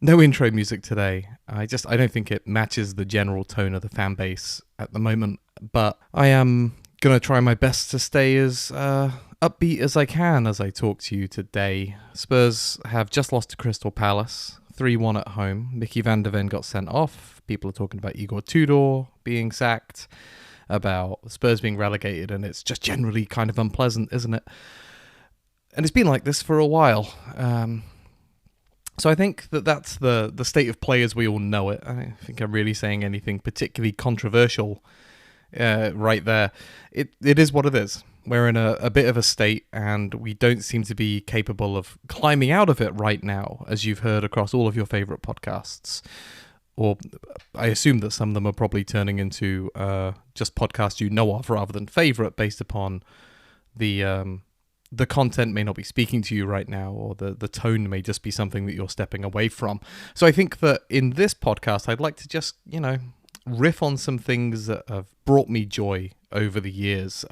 No intro music today. I don't think it matches the general tone of the fan base at the moment. But I am gonna try my best to stay as upbeat as I can as I talk to you today. Spurs have just lost to Crystal Palace, 3-1 at home. Mickey van der Ven got sent off. People are talking about Igor Tudor being sacked, about Spurs being relegated, and it's just generally kind of unpleasant, isn't it? And it's been like this for a while. So I think that's the state of play as we all know it. I don't think I'm really saying anything particularly controversial right there. It is what it is. We're in a bit of a state, and we don't seem to be capable of climbing out of it right now, as you've heard across all of your favourite podcasts. Or I assume that some of them are probably turning into just podcasts you know of rather than favourite, based upon the content may not be speaking to you right now, or the tone may just be something that you're stepping away from. So I think that in this podcast, I'd like to just, riff on some things that have brought me joy over the years.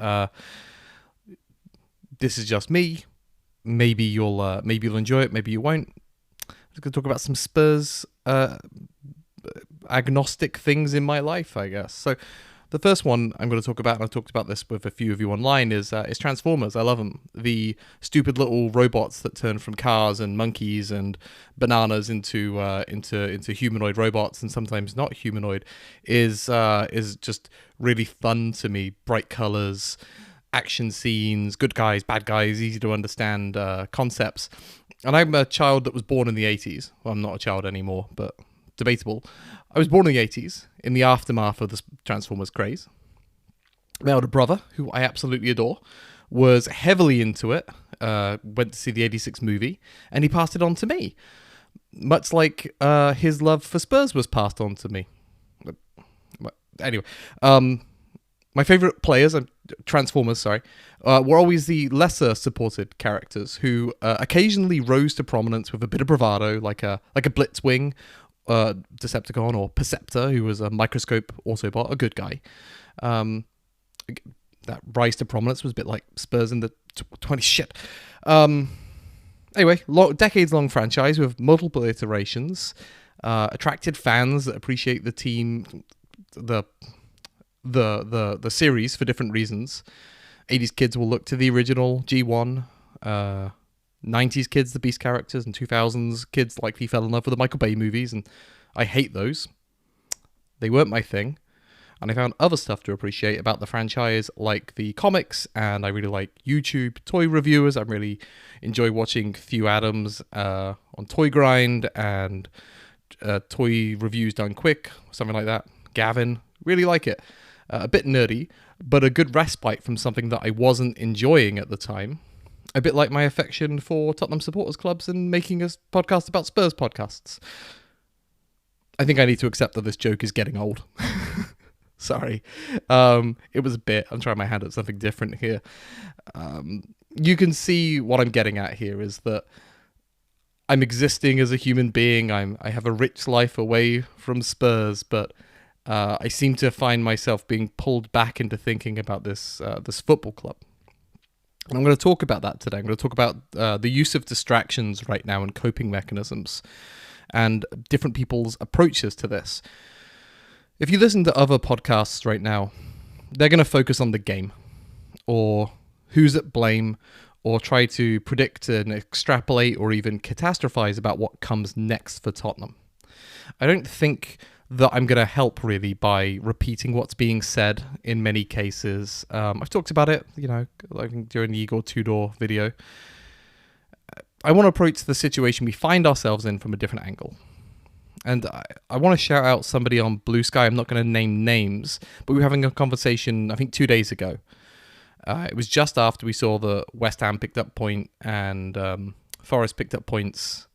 This is just me. Maybe you'll enjoy it. Maybe you won't. I'm just going to talk about some Spurs agnostic things in my life, I guess. So the first one I'm going to talk about, and I've talked about this with a few of you online, is Transformers. I love them. The stupid little robots that turn from cars and monkeys and bananas into humanoid robots, and sometimes not humanoid, is just really fun to me. Bright colors, action scenes, good guys, bad guys, easy to understand concepts. And I'm a child that was born in the 80s. Well, I'm not a child anymore, but debatable. I was born in the 80s, in the aftermath of the Transformers craze. My older brother, who I absolutely adore, was heavily into it, went to see the 86 movie, and he passed it on to me. Much like his love for Spurs was passed on to me. Anyway, my favourite players, Transformers, were always the lesser supported characters who occasionally rose to prominence with a bit of bravado, like a Blitzwing, Decepticon, or Perceptor, who was a microscope Autobot, a good guy. That rise to prominence was a bit like Spurs in the 20 shit. Anyway, decades-long franchise with multiple iterations, attracted fans that appreciate the team, the series for different reasons. 80s kids will look to the original G1. 90s kids, the Beast characters, and 2000s kids likely fell in love with the Michael Bay movies, and I hate those. They weren't my thing. And I found other stuff to appreciate about the franchise, like the comics, and I really like YouTube toy reviewers. I really enjoy watching Thew Adams on Toy Grind, and toy reviews done quick, something like that. Gavin, really like it. A bit nerdy, but a good respite from something that I wasn't enjoying at the time. A bit like my affection for Tottenham supporters clubs and making a podcast about Spurs podcasts. I think I need to accept that this joke is getting old. Sorry. It was a bit. I'm trying my hand at something different here. You can see what I'm getting at here is that I'm existing as a human being. I have a rich life away from Spurs, but I seem to find myself being pulled back into thinking about this football club. And I'm going to talk about that today. I'm going to talk about the use of distractions right now and coping mechanisms and different people's approaches to this. If you listen to other podcasts right now, they're going to focus on the game or who's at blame or try to predict and extrapolate or even catastrophize about what comes next for Tottenham. I don't think that I'm going to help really by repeating what's being said in many cases. I've talked about it, like during the Igor Tudor video. I want to approach the situation we find ourselves in from a different angle. And I want to shout out somebody on Blue Sky. I'm not going to name names, but we were having a conversation, I think 2 days ago. It was just after we saw that West Ham picked up point and Forest picked up points.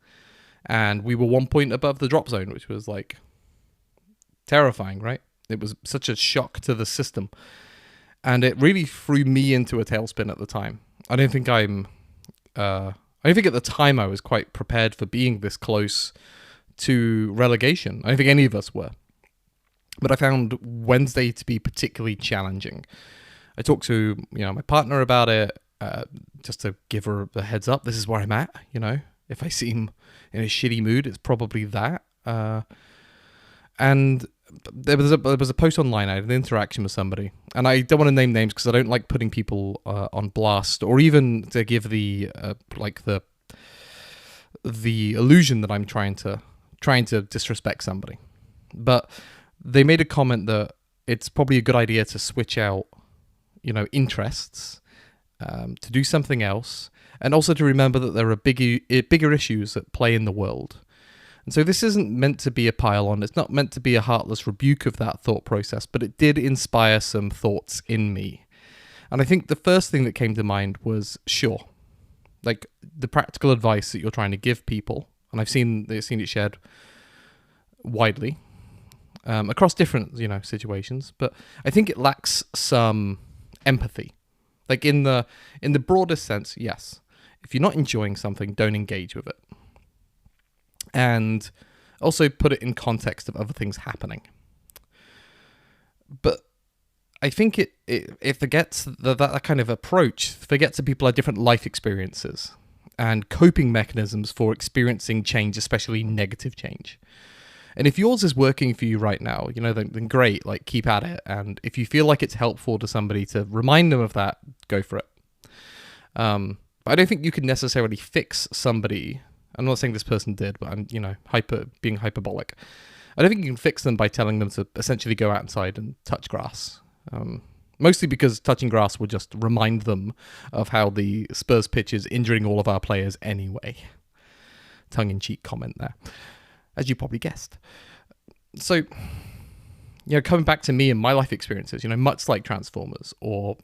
And we were 1 point above the drop zone, which was like terrifying, right? It was such a shock to the system, and it really threw me into a tailspin at the time. I don't think at the time I was quite prepared for being this close to relegation. I don't think any of us were, but I found Wednesday to be particularly challenging. I talked to my partner about it, just to give her a heads up. This is where I'm at. If I seem in a shitty mood, it's probably that. And there was a post online. I had an interaction with somebody, and I don't want to name names because I don't like putting people on blast, or even to give the illusion that I'm trying to disrespect somebody. But they made a comment that it's probably a good idea to switch out, interests, to do something else, and also to remember that there are bigger issues at play in the world. And so this isn't meant to be a pile-on. It's not meant to be a heartless rebuke of that thought process, but it did inspire some thoughts in me. And I think the first thing that came to mind was, sure, like the practical advice that you're trying to give people, and I've seen it shared widely across different situations, but I think it lacks some empathy. Like in the broadest sense, yes. If you're not enjoying something, don't engage with it. And also put it in context of other things happening. But I think it forgets that kind of approach, forgets that people have different life experiences and coping mechanisms for experiencing change, especially negative change. And if yours is working for you right now, then great, like keep at it. And if you feel like it's helpful to somebody to remind them of that, go for it. But I don't think you can necessarily fix somebody. I'm not saying this person did, but I'm, being hyperbolic. I don't think you can fix them by telling them to essentially go outside and touch grass. Mostly because touching grass will just remind them of how the Spurs pitch is injuring all of our players anyway. Tongue-in-cheek comment there, as you probably guessed. So, coming back to me and my life experiences, much like Transformers or,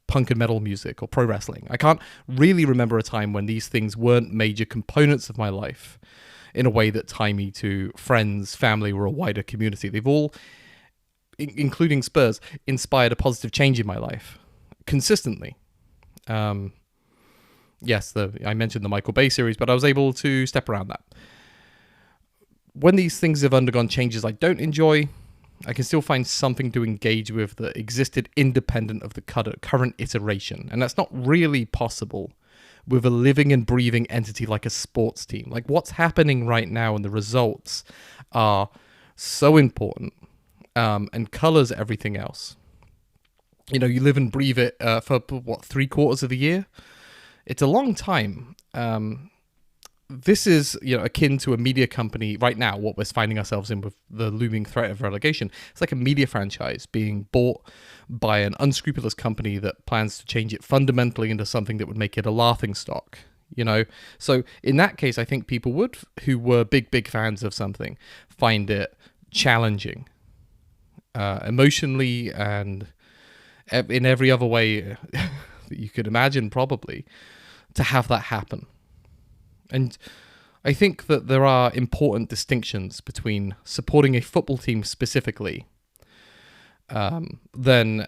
punk and metal music or pro wrestling, I can't really remember a time when these things weren't major components of my life in a way that tie me to friends, family, or a wider community. They've all, including Spurs, inspired a positive change in my life consistently. Yes, I mentioned the Michael Bay series, but I was able to step around that. When these things have undergone changes I don't enjoy, I can still find something to engage with that existed independent of the current iteration. And that's not really possible with a living and breathing entity like a sports team. Like what's happening right now and the results are so important and colors everything else. You live and breathe it for 3/4 of the year? It's a long time. This is, akin to a media company right now, what we're finding ourselves in with the looming threat of relegation. It's like a media franchise being bought by an unscrupulous company that plans to change it fundamentally into something that would make it a laughingstock, So in that case, I think people would, who were big fans of something, find it challenging, emotionally and in every other way that you could imagine probably, to have that happen. And I think that there are important distinctions between supporting a football team specifically than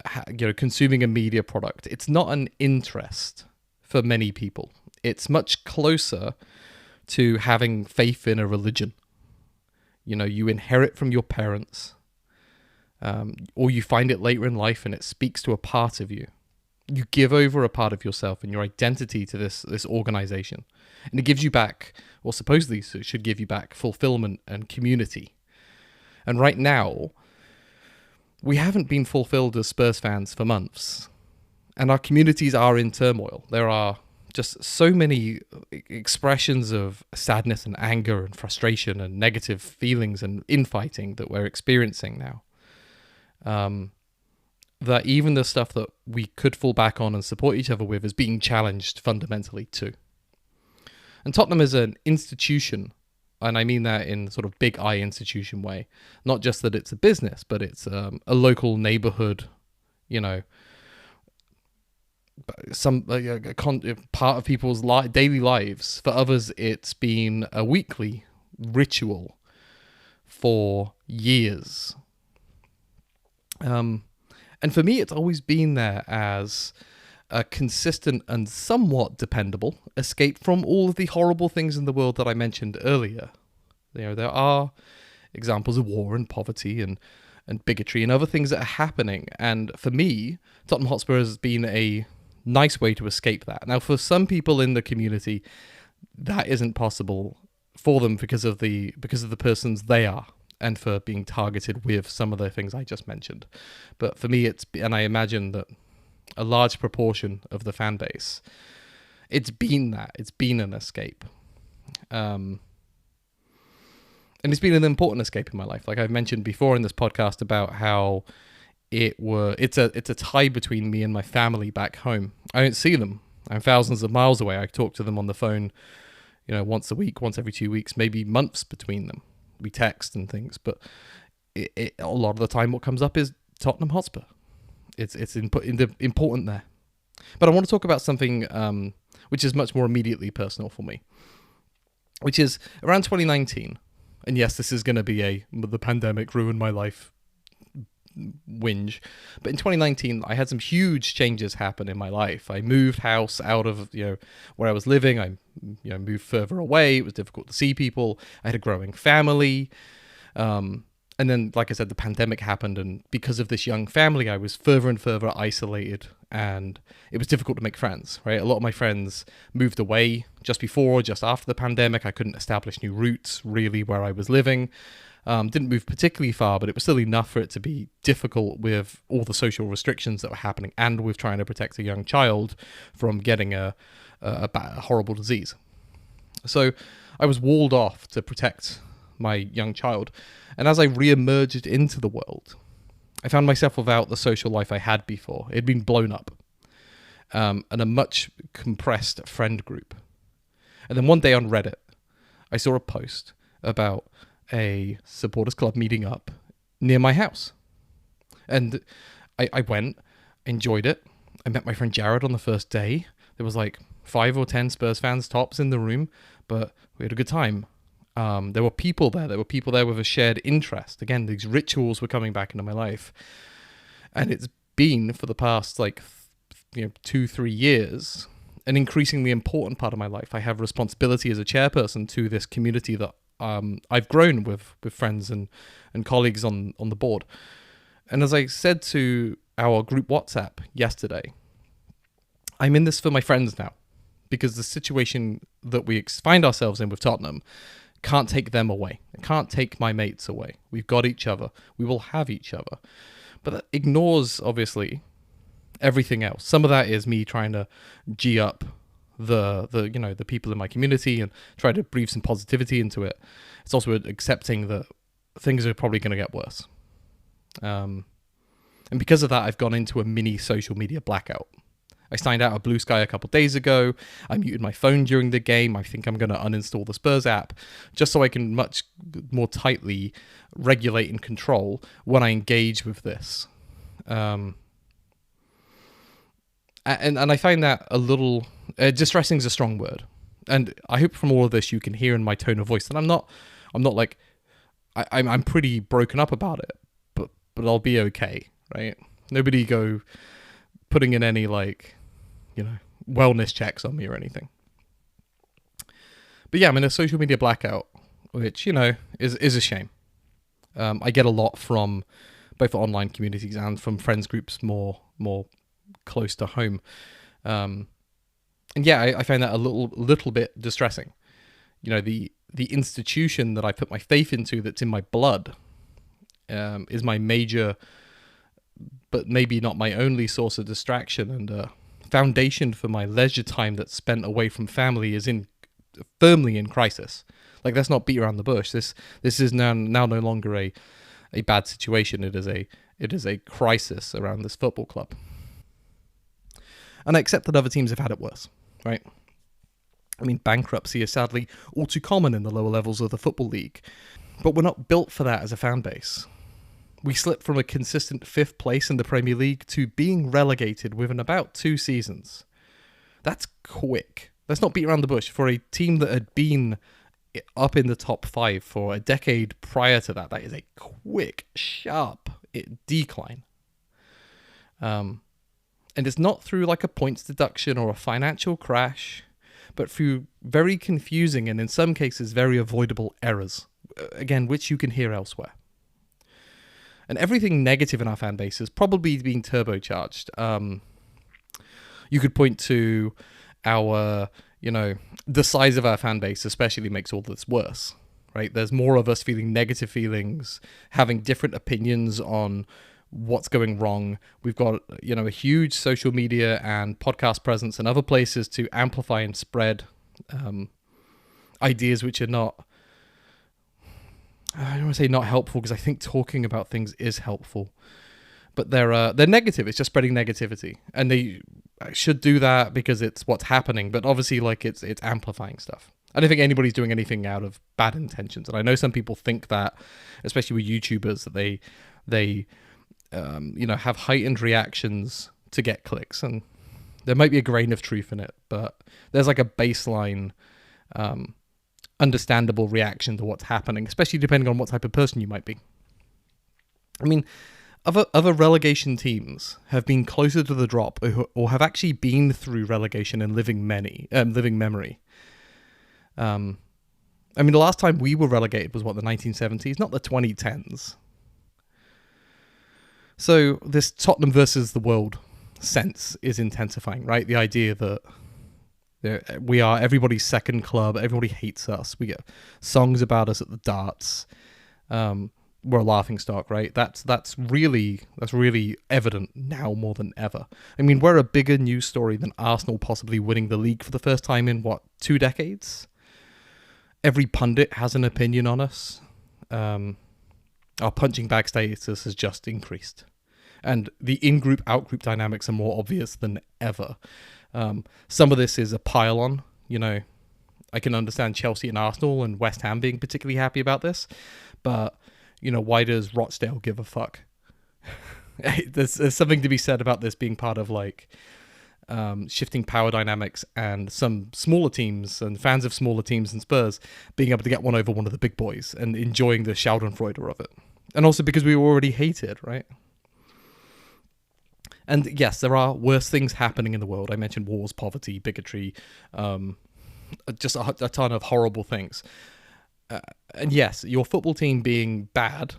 consuming a media product. It's not an interest for many people. It's much closer to having faith in a religion. You inherit from your parents, or you find it later in life and it speaks to a part of you. You give over a part of yourself and your identity to this organization. And it gives you back, or supposedly it should give you back, fulfillment and community. And right now, we haven't been fulfilled as Spurs fans for months. And our communities are in turmoil. There are just so many expressions of sadness and anger and frustration and negative feelings and infighting that we're experiencing now. That even the stuff that we could fall back on and support each other with is being challenged fundamentally too. And Tottenham is an institution, and I mean that in sort of big I institution way. Not just that it's a business, but it's a local neighborhood, some part of people's daily lives. For others, it's been a weekly ritual for years. And for me, it's always been there as a consistent and somewhat dependable escape from all of the horrible things in the world that I mentioned earlier. There are examples of war and poverty and bigotry and other things that are happening. And for me, Tottenham Hotspur has been a nice way to escape that. Now, for some people in the community, that isn't possible for them because of the persons they are, and for being targeted with some of the things I just mentioned. But for me, and I imagine that a large proportion of the fan base, it's been an escape. And it's been an important escape in my life. Like I've mentioned before in this podcast about how it's a tie between me and my family back home. I don't see them. I'm thousands of miles away. I talk to them on the phone, once a week, once every 2 weeks, maybe months between them. We text and things, but a lot of the time what comes up is Tottenham Hotspur. It's important there. But I want to talk about something which is much more immediately personal for me, which is around 2019. And yes, this is going to be the pandemic ruined my life whinge. But in 2019, I had some huge changes happen in my life. I moved house out of where I was living. I moved further away. It was difficult to see people. I had a growing family. And then, like I said, the pandemic happened, and because of this young family, I was further and further isolated, and it was difficult to make friends, right? A lot of my friends moved away just before, just after the pandemic. I couldn't establish new roots, really, where I was living. Didn't move particularly far, but it was still enough for it to be difficult with all the social restrictions that were happening, and with trying to protect a young child from getting a horrible disease. So I was walled off to protect my young child. And as I re-emerged into the world, I found myself without the social life I had before. It had been blown up. And a much compressed friend group. And then one day on Reddit, I saw a post about a supporters club meeting up near my house. And I went, enjoyed it. I met my friend Jared on the first day. There was like 5 or 10 Spurs fans tops in the room, but we had a good time. There were people there. There were people there with a shared interest. Again, these rituals were coming back into my life. And it's been, for the past 2-3 years, an increasingly important part of my life. I have responsibility as a chairperson to this community that I've grown with friends and colleagues on the board. And as I said to our group WhatsApp yesterday, I'm in this for my friends now, because the situation that we find ourselves in with Tottenham can't take them away. It can't take my mates away. We've got each other. We will have each other. But that ignores, obviously, everything else. Some of that is me trying to G up the people in my community and try to breathe some positivity into it. It's also accepting that things are probably going to get worse. And because of that, I've gone into a mini social media blackout. I signed out of Blue Sky a couple of days ago. I muted my phone during the game. I think I'm going to uninstall the Spurs app just so I can much more tightly regulate and control when I engage with this. And I find that a little distressing is a strong word. And I hope from all of this you can hear in my tone of voice that I'm not like I'm pretty broken up about it, but I'll be okay, right? Nobody go putting in any wellness checks on me or anything. But yeah, I'm in a social media blackout, which, is a shame. I get a lot from both online communities and from friends groups more close to home. And yeah, I find that a little bit distressing. The institution that I put my faith into, that's in my blood, is my major, but maybe not my only source of distraction, and foundation for my leisure time that's spent away from family is firmly in crisis. Like, let's not beat around the bush. This is now no longer a bad situation. It is a crisis around this football club. And I accept that other teams have had it worse, right? I mean, bankruptcy is sadly all too common in the lower levels of the Football League. But we're not built for that as a fan base. We slipped from a consistent 5th place in the Premier League to being relegated within about 2 seasons. That's quick. Let's not beat around the bush. For a team that had been up in the top 5 for a decade prior to that, that is a quick, sharp decline. And it's not through like a points deduction or a financial crash, but through very confusing and in some cases very avoidable errors, again, which you can hear elsewhere. And everything negative in our fan base is probably being turbocharged. You could point to our, the size of our fan base especially makes all this worse, right? There's more of us feeling negative feelings, having different opinions on what's going wrong. We've got, a huge social media and podcast presence and other places to amplify and spread ideas which are not, I don't want to say not helpful, because I think talking about things is helpful, but they're negative. It's just spreading negativity, and they should do that because it's what's happening. But obviously, it's amplifying stuff. I don't think anybody's doing anything out of bad intentions, and I know some people think that, especially with YouTubers, that they have heightened reactions to get clicks, and there might be a grain of truth in it, but there's like a baseline understandable reaction to what's happening, especially depending on what type of person you might be. I mean, other relegation teams have been closer to the drop, or have actually been through relegation in living memory. I mean, the last time we were relegated was the 1970s, not the 2010s. So this Tottenham versus the world sense is intensifying, right? The idea that we are everybody's second club, everybody hates us, we get songs about us at the darts, we're a laughingstock, right? That's really evident now more than ever. I mean, we're a bigger news story than Arsenal possibly winning the league for the first time in 2 decades. Every pundit has an opinion on us. Our punching bag status has just increased, and the in-group out-group dynamics are more obvious than ever. Some of this is a pile-on. I can understand Chelsea and Arsenal and West Ham being particularly happy about this, but why does Rochdale give a fuck? There's something to be said about this being part of shifting power dynamics, and some smaller teams and fans of smaller teams and Spurs being able to get one over one of the big boys and enjoying the Schadenfreude of it. And also because we were already hated, right? And yes, there are worse things happening in the world. I mentioned wars, poverty, bigotry, just a ton of horrible things. And yes, your football team being bad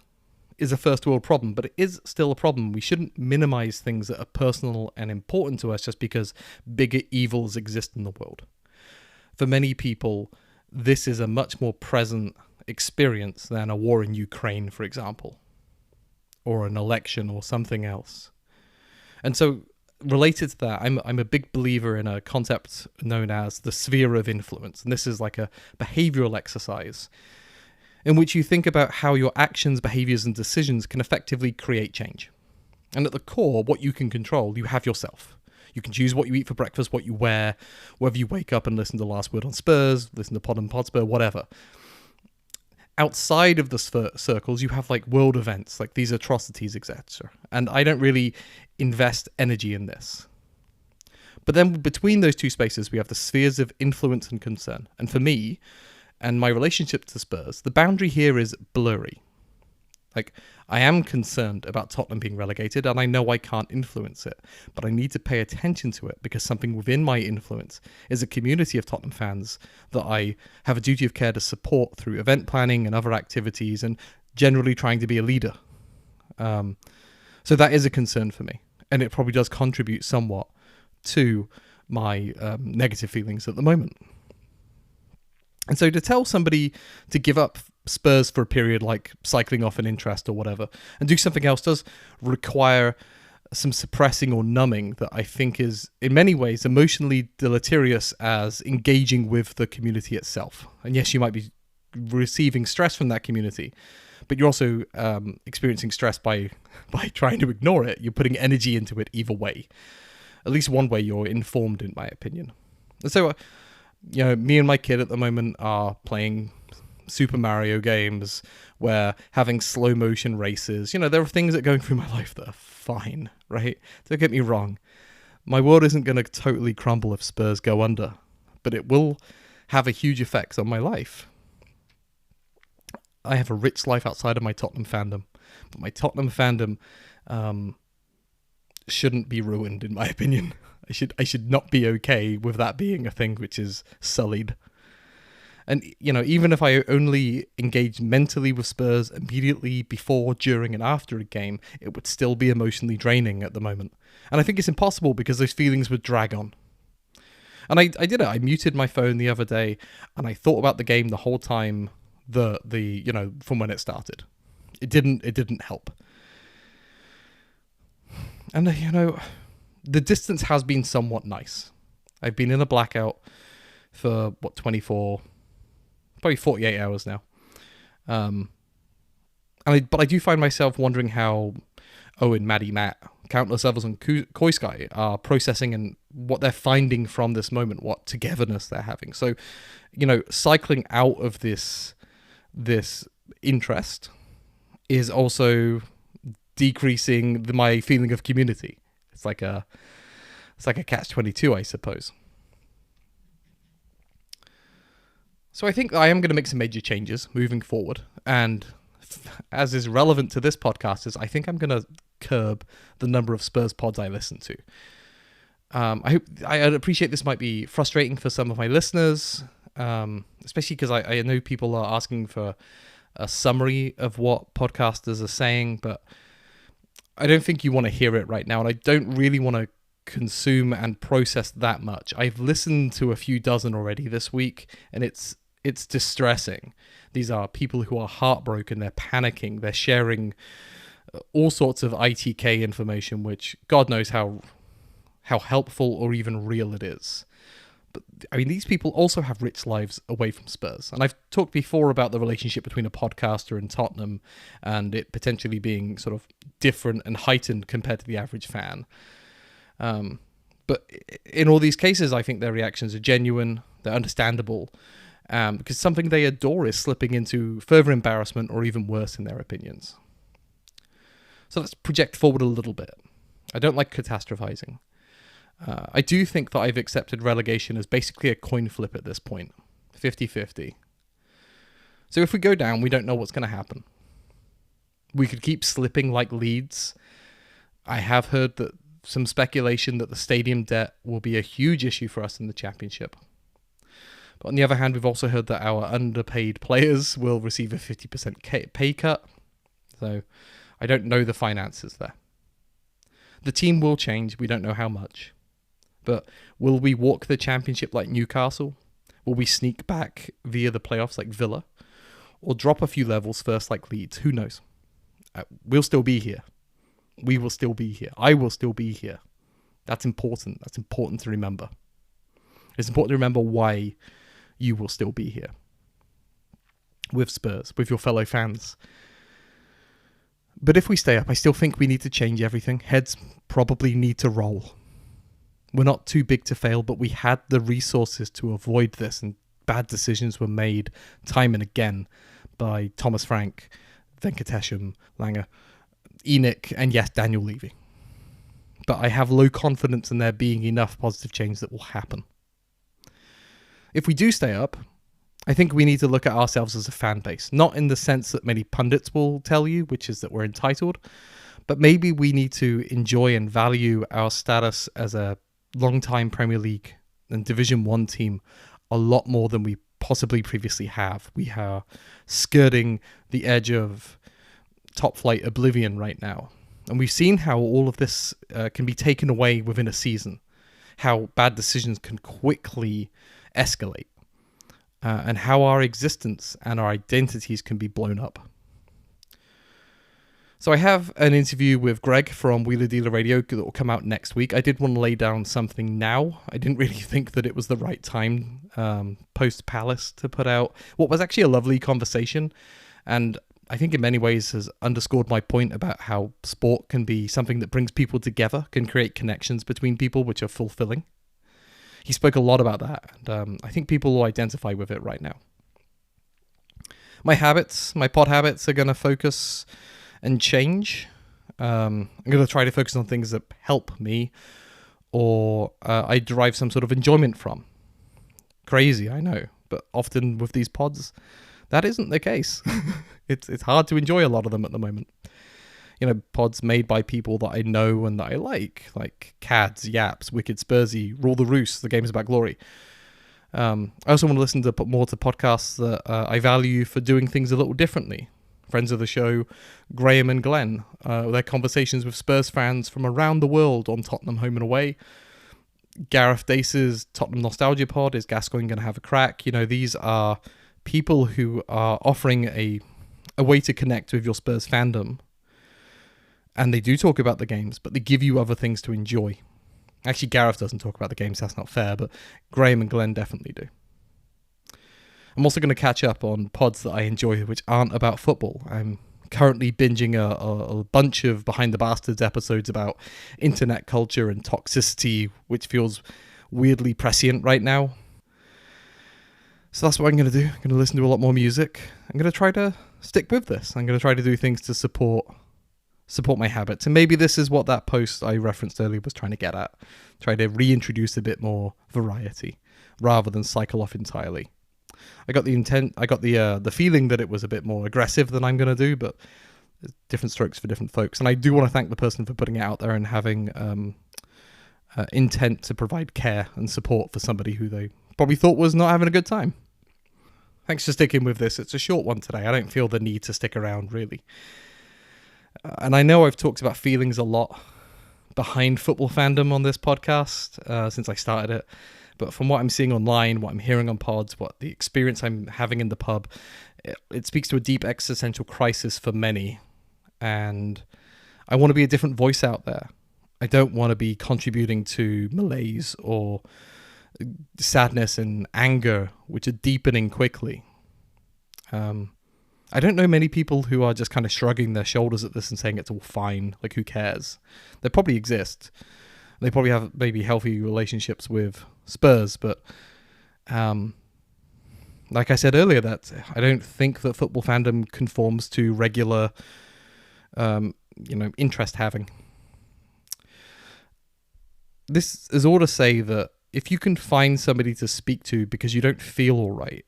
is a first world problem, but it is still a problem. We shouldn't minimize things that are personal and important to us just because bigger evils exist in the world. For many people, this is a much more present experience than a war in Ukraine, for example, or an election or something else. And so, related to that, I'm a big believer in a concept known as the sphere of influence. And this is like a behavioral exercise in which you think about how your actions, behaviors, and decisions can effectively create change. And at the core, what you can control, you have yourself. You can choose what you eat for breakfast, what you wear, whether you wake up and listen to Last Word on Spurs, listen to Tottenham Hotspur, whatever. Outside of the circles, you have world events, like these atrocities, etc. And I don't really invest energy in this. But then between those two spaces, we have the spheres of influence and concern. And for me, and my relationship to Spurs, the boundary here is blurry. I am concerned about Tottenham being relegated, and I know I can't influence it, but I need to pay attention to it because something within my influence is a community of Tottenham fans that I have a duty of care to support through event planning and other activities, and generally trying to be a leader. So that is a concern for me, and it probably does contribute somewhat to my negative feelings at the moment. And so to tell somebody to give up Spurs for a period, like cycling off an interest or whatever, and do something else does require some suppressing or numbing that I think is in many ways emotionally deleterious as engaging with the community itself. And yes, you might be receiving stress from that community, but you're also experiencing stress by trying to ignore it. You're putting energy into it either way. At least one way you're informed, in my opinion. And so, me and my kid at the moment are playing Super Mario games. We're having slow motion races. There are things that are going through my life that are fine, right? Don't get me wrong. My world isn't going to totally crumble if Spurs go under, but it will have a huge effect on my life. I have a rich life outside of my Tottenham fandom, but my Tottenham fandom shouldn't be ruined, in my opinion. I should not be okay with that being a thing which is sullied. And, even if I only engage mentally with Spurs immediately before, during, and after a game, it would still be emotionally draining at the moment. And I think it's impossible because those feelings would drag on. And I did it. I muted my phone the other day, and I thought about the game the whole time. From when it started, it didn't help. And the distance has been somewhat nice. I've been in a blackout for 24, probably 48 hours now. But I do find myself wondering how Owen, Maddie, Matt, countless others on Koi Sky are processing and what they're finding from this moment, what togetherness they're having. So, cycling out of this interest is also decreasing my feeling of community. It's like a catch-22, I suppose. So I think I am going to make some major changes moving forward, and as is relevant to this podcast, is I think I'm going to curb the number of Spurs pods I listen to. I'd appreciate this might be frustrating for some of my listeners, especially because I know people are asking for a summary of what podcasters are saying, but I don't think you want to hear it right now, and I don't really want to consume and process that much. I've listened to a few dozen already this week, and it's distressing. These are people who are heartbroken, they're panicking, they're sharing all sorts of ITK information, which God knows how helpful or even real it is. But I mean, these people also have rich lives away from Spurs. And I've talked before about the relationship between a podcaster and Tottenham and it potentially being sort of different and heightened compared to the average fan. But in all these cases, I think their reactions are genuine, they're understandable, because something they adore is slipping into further embarrassment or even worse in their opinions. So let's project forward a little bit. I don't like catastrophizing. I do think that I've accepted relegation as basically a coin flip at this point, 50-50. So if we go down, we don't know what's going to happen. We could keep slipping like Leeds. I have heard that some speculation that the stadium debt will be a huge issue for us in the Championship. But on the other hand, we've also heard that our underpaid players will receive a 50% pay cut. So I don't know the finances there. The team will change. We don't know how much. But will we walk the Championship like Newcastle? Will we sneak back via the playoffs like Villa? Or drop a few levels first like Leeds? Who knows? We'll still be here. We will still be here. I will still be here. That's important. That's important to remember. It's important to remember why you will still be here. With Spurs, with your fellow fans. But if we stay up, I still think we need to change everything. Heads probably need to roll. We're not too big to fail, but we had the resources to avoid this, and bad decisions were made time and again by Thomas Frank, Venkatesham, Langer, Enoch, and yes, Daniel Levy. But I have low confidence in there being enough positive change that will happen. If we do stay up, I think we need to look at ourselves as a fan base, not in the sense that many pundits will tell you, which is that we're entitled, but maybe we need to enjoy and value our status as a long-time Premier League and Division 1 team a lot more than we possibly previously have. We are skirting the edge of top-flight oblivion right now. And we've seen how all of this can be taken away within a season, how bad decisions can quickly escalate, and how our existence and our identities can be blown up. So I have an interview with Greg from Wheeler Dealer Radio that will come out next week. I did want to lay down something now. I didn't really think that it was the right time post-Palace to put out what was actually a lovely conversation, and I think in many ways has underscored my point about how sport can be something that brings people together, can create connections between people which are fulfilling. He spoke a lot about that, and I think people will identify with it right now. My pod habits are going to focus and change. I'm going to try to focus on things that help me or I derive some sort of enjoyment from. Crazy, I know, but often with these pods, that isn't the case. It's hard to enjoy a lot of them at the moment. Pods made by people that I know and that I like Cads, Yaps, Wicked Spursy, Rule the Roost, The Game is About Glory. I also want to listen to more to podcasts that I value for doing things a little differently. Friends of the show, Graham and Glenn, their conversations with Spurs fans from around the world on Tottenham home and away. Gareth Dace's Tottenham Nostalgia Pod, is Gascoigne going to have a crack? These are people who are offering a way to connect with your Spurs fandom. And they do talk about the games, but they give you other things to enjoy. Actually, Gareth doesn't talk about the games, that's not fair, but Graham and Glenn definitely do. I'm also going to catch up on pods that I enjoy which aren't about football. I'm currently binging a bunch of Behind the Bastards episodes about internet culture and toxicity, which feels weirdly prescient right now. So that's what I'm going to do. I'm going to listen to a lot more music. I'm going to try to stick with this. I'm going to try to do things to support my habits. And maybe this is what that post I referenced earlier was trying to get at. Try to reintroduce a bit more variety rather than cycle off entirely. I got the feeling that it was a bit more aggressive than I'm going to do, but different strokes for different folks. And I do want to thank the person for putting it out there and having intent to provide care and support for somebody who they probably thought was not having a good time. Thanks for sticking with this. It's a short one today. I don't feel the need to stick around, really. And I know I've talked about feelings a lot behind football fandom on this podcast since I started it. But from what I'm seeing online, what I'm hearing on pods, what the experience I'm having in the pub, it speaks to a deep existential crisis for many. And I want to be a different voice out there. I don't want to be contributing to malaise or sadness and anger, which are deepening quickly. I don't know many people who are just kind of shrugging their shoulders at this and saying it's all fine, like who cares? They probably exist. They probably have maybe healthy relationships with Spurs, but like I said earlier, that I don't think that football fandom conforms to regular, interest having. This is all to say that if you can find somebody to speak to because you don't feel all right,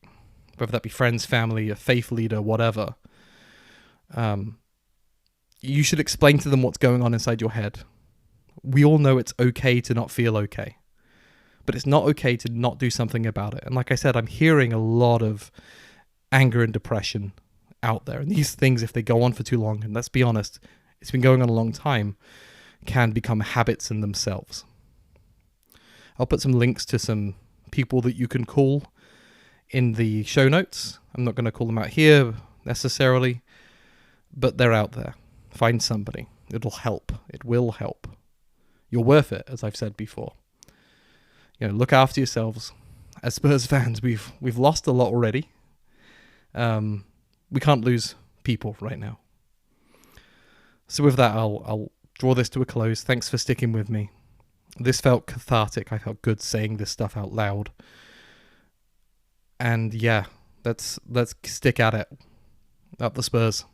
whether that be friends, family, a faith leader, whatever, you should explain to them what's going on inside your head. We all know it's okay to not feel okay, but it's not okay to not do something about it. And like I said, I'm hearing a lot of anger and depression out there. And these things, if they go on for too long, and let's be honest, it's been going on a long time, can become habits in themselves. I'll put some links to some people that you can call in the show notes. I'm not going to call them out here necessarily, but they're out there. Find somebody. It'll help. It will help. You're worth it, as I've said before. Look after yourselves. As Spurs fans, we've lost a lot already. We can't lose people right now. So with that, I'll draw this to a close. Thanks for sticking with me. This felt cathartic. I felt good saying this stuff out loud. And yeah, let's stick at it. Up the Spurs.